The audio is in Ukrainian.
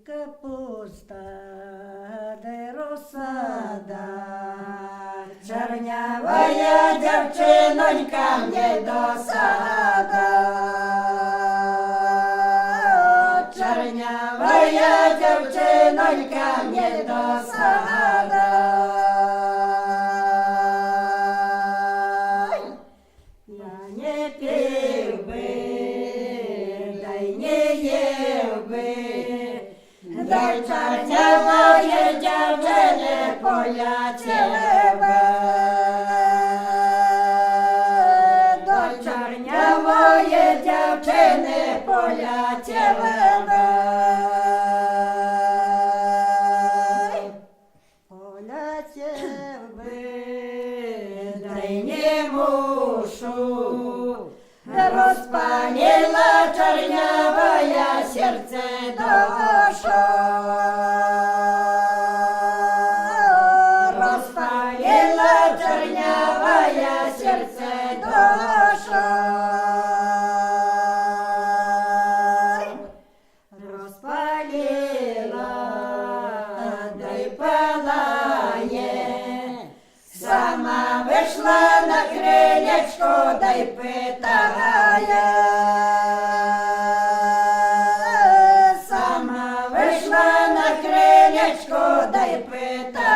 Капуста, де розсада, чорнявая дівчинонька мне досада. Чорнявая дівчинонька мне досада. Я не пив би, да й не їв би, дай чорнявої дівчини полятіли би. Дай чорнявої дівчини полятіли би. Полятів би, дай не мушу, розпалила чорнявая серце душу. Розпалила чорнявая серце душу. Розпалила, дай палає, сама вийшла на крилечко, дай питає. Сама вийшла на крилечко, дай питає.